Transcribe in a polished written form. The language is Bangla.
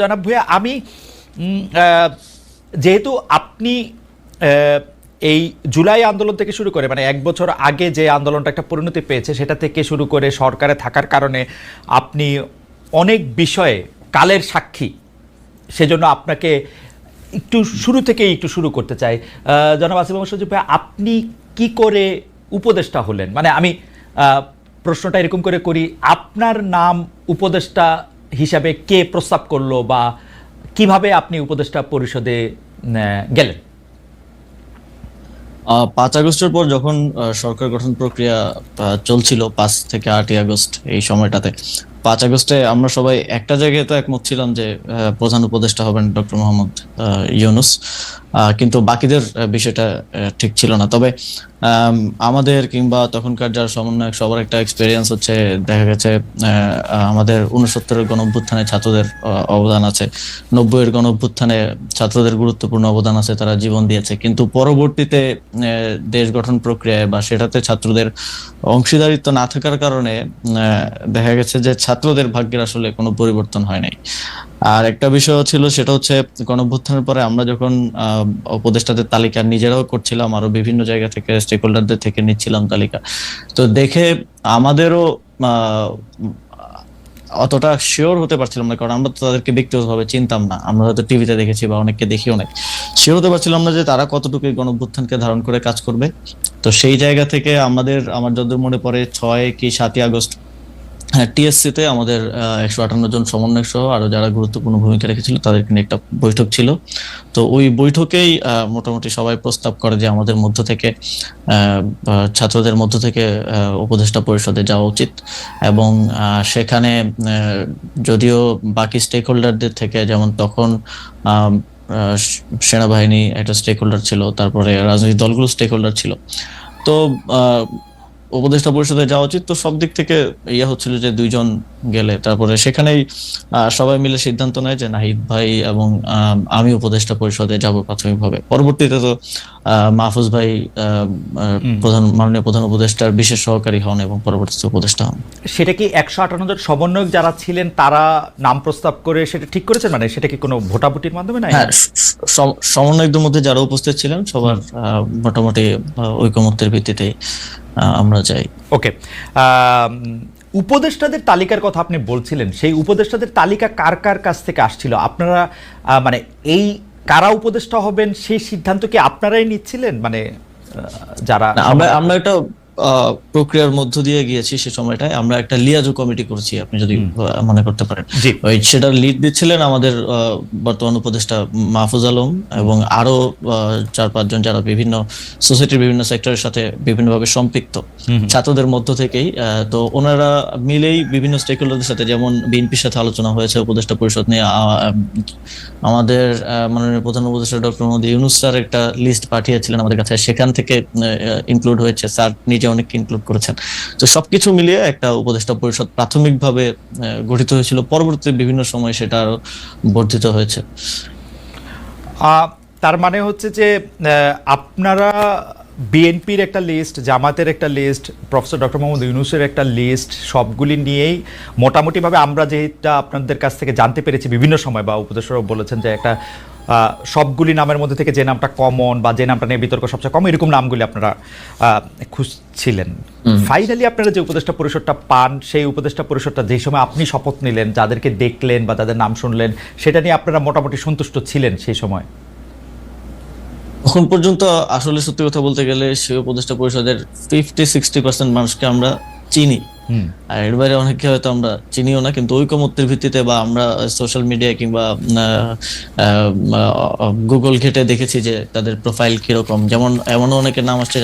জনাব ভূঁইয়া, আমি যেহেতু আপনি এই জুলাই আন্দোলন থেকে শুরু করে মানে এক বছর আগে যে আন্দোলনটা একটা পরিণতি পেয়েছে সেটা থেকে শুরু করে সরকারে থাকার কারণে আপনি অনেক বিষয়ে কালের সাক্ষী, সেজন্য আপনাকে একটু শুরু থেকেই একটু শুরু করতে চাই। জনাব আসিফ মোহাম্মদ সজীব ভাই, আপনি কি করে উপদেষ্টা হলেন? মানে আমি প্রশ্নটা এরকম করে করি, আপনার নাম উপদেষ্টা হিসাবে কে প্রস্তাব করলো বা কিভাবে আপনি উপদেষ্টা পরিষদে গেলেন? 5 আগস্টের পর যখন সরকার গঠন প্রক্রিয়া চলছিল, 5 থেকে 8 আগস্ট এই সময়টাতে, 5 আগস্টে আমরা সবাই একটা জায়গায় তো একমত ছিলাম যে প্রধান উপদেষ্টা হবেন ডক্টর মোহাম্মদ ইউনূস, কিন্তু বাকিদের বিষয়টা ঠিক ছিল না। তবে আমাদের কিংবা তখনকার যারা সমন্বয়ক সবার একটা এক্সপেরিয়েন্স হচ্ছে, দেখা গেছে আমাদের 69-এর গণঅভ্যুত্থানে ছাত্রদের অবদান আছে, 90-এর গণঅভ্যুত্থানে ছাত্রদের গুরুত্বপূর্ণ অবদান আছে, তারা জীবন দিয়েছে। কিন্তু পরবর্তীতে দেশ গঠন প্রক্রিয়ায় বা সেটাতে ছাত্রদের অংশীদারিত্ব না থাকার কারণে দেখা গেছে যে ছাত্রদের ভাগ্যের আসলে কোনো পরিবর্তন হয় নাই। আর একটা বিষয় ছিল, সেটা হচ্ছে গণঅভ্যুত্থানের পরে আমরা যখন উপদেষ্টাদের তালিকা নিজেরাও করছিলাম, আরো বিভিন্ন জায়গা থেকে স্টেক হোল্ডারদের থেকে নিচ্ছিলাম তালিকা, তো দেখে আমাদেরও অতটা শিওর হতে পারছিলাম না, কারণ আমরা তো তাদেরকে ব্যক্তিগতভাবে চিনতাম না, আমরা হয়তো টিভিতে দেখেছি বা অনেককে দেখিও নাই, শিওর হতে পারছিলাম না যে তারা কতটুকু গণঅভ্যুত্থানকে ধারণ করে কাজ করবে। তো সেই জায়গা থেকে আমার যতদূর মনে পড়ে 6 কি 7 আগস্ট টিএসসি তে আমাদের 158 জন সমন্বয়ক সহ আরো যারা গুরুত্বপূর্ণ ভূমিকা রেখেছিল তাদেরকে নিয়ে একটা বৈঠক ছিল। তো ওই বৈঠকেই মোটামুটি সবাই প্রস্তাব করে যে আমাদের মধ্য থেকে ছাত্রদের মধ্য থেকে উপদেষ্টা পরিষদে যাওয়া উচিত। এবং সেখানে যদিও বাকি স্টেক হোল্ডারদের থেকে, যেমন তখন সেনাবাহিনী একটা স্টেক হোল্ডার ছিল, তারপরে রাজনৈতিক দলগুলো স্টেক হোল্ডার ছিল, তো উপদেষ্টা পরিষদে যাওয়া উচিত। তো সব দিক থেকে হচ্ছিল যে 2 জন গেলে, তারপরে সেখানেই সবাই মিলে সিদ্ধান্ত নেয় যে নাহিদ ভাই এবং আমি উপদেষ্টা পরিষদে যাব প্রাথমিকভাবে। পরবর্তীতে তো মাহফুজ ভাই মাননীয় প্রধান উপদেষ্টার বিশেষ সহকারী হন এবং পরবর্তীতে উপদেষ্টা হন। সেটা কি 158 জন সমন্বয়ক যারা ছিলেন তারা নাম প্রস্তাব করে সেটা ঠিক করেছেন? মানে সেটা কি কোনো ভোটাভুটির মাধ্যমে? না, হ্যাঁ, সমন্বয়কদের মধ্যে যারা উপস্থিত ছিলেন সবার মোটামুটি ঐকমত্যের ভিত্তিতে আমরা যাই। ওকে, উপদেষ্টাদের তালিকার কথা আপনি বলছিলেন, সেই উপদেষ্টাদের তালিকা কার কার কাছ থেকে আসছিল? আপনারা মানে এই কারা উপদেষ্টা হবেন সেই সিদ্ধান্ত কি আপনারাই নিচ্ছিলেন? মানে যারা আমরা একটা প্রক্রিয়ার মধ্য দিয়ে গিয়েছি, সে সময়টায় আমরা একটা লিয়াজো কমিটি করেছি, আপনি যদি মনে করতে পারেন। সেটার লিড দিচ্ছিলেন আমাদের বর্তমান উপদেষ্টা মাহফুজ আলম এবং আরো 4-5 জন যারা বিভিন্ন সোসাইটির বিভিন্ন সেক্টরের সাথে বিভিন্নভাবে সম্পৃক্ত ছাত্রদের মধ্য থেকেই। তো ওনারা মিলেই বিভিন্ন স্টেক হোল্ডারদের সাথে, যেমন বিএনপির সাথে আলোচনা হয়েছে উপদেষ্টা পরিষদ নিয়ে, আমাদের মাননীয় প্রধান উপদেষ্টা ডক্টর মোহাম্মদ ইউনূস স্যার একটা লিস্ট পাঠিয়েছিলেন আমাদের কাছে, সেখান থেকে ইনক্লুড হয়েছে, স্যার নিজে অনেককে ইনক্লুড করেছেন। তো সবকিছু মিলিয়ে একটা উপদেষ্টা পরিষদ প্রাথমিকভাবে গঠিত হয়েছিল, পরবর্তীতে বিভিন্ন সময় সেটা আরো বর্ধিত হয়েছে। তার মানে হচ্ছে যে আপনারা বিএনপির একটা লিস্ট, জামাতের একটা লিস্ট, প্রফেসর ডক্টর মোহাম্মদ ইউনূসের একটা লিস্ট, সবগুলি নিয়েই মোটামুটিভাবে আমরা যেটা আপনাদের কাছ থেকে জানতে পেরেছি বিভিন্ন সময়, বা উপদেষ্টারাও বলেছেন যে একটা সবগুলি নামের মধ্যে থেকে যে নামটা কমন বা যে নামটা নিয়ে বিতর্ক সবচেয়ে কম, এরকম নামগুলি আপনারা খুঁজছিলেন। ফাইনালি আপনারা যে উপদেষ্টা পরিষদটা পান, সেই উপদেষ্টা পরিষদটা যেই সময় আপনি শপথ নিলেন, যাদেরকে দেখলেন বা তাদের নাম শুনলেন, সেটা নিয়ে আপনারা মোটামুটি সন্তুষ্ট ছিলেন সেই সময়? এখন পর্যন্ত আসলে সত্যি কথা বলতে গেলে সেই উপদেষ্টা পরিষদের 50-60% মানুষকে আমরা চিনি, আর এর বাইরে অনেকে হয়তো আমরা চিনিও না। কিন্তু ঐকমত্যের ভিত্তিতে বা আমরা সোশ্যাল মিডিয়া কিংবা গুগল ঘেটে দেখেছি যে তাদের প্রোফাইল কিরকম, যেমন এমনও অনেকের নাম আসছে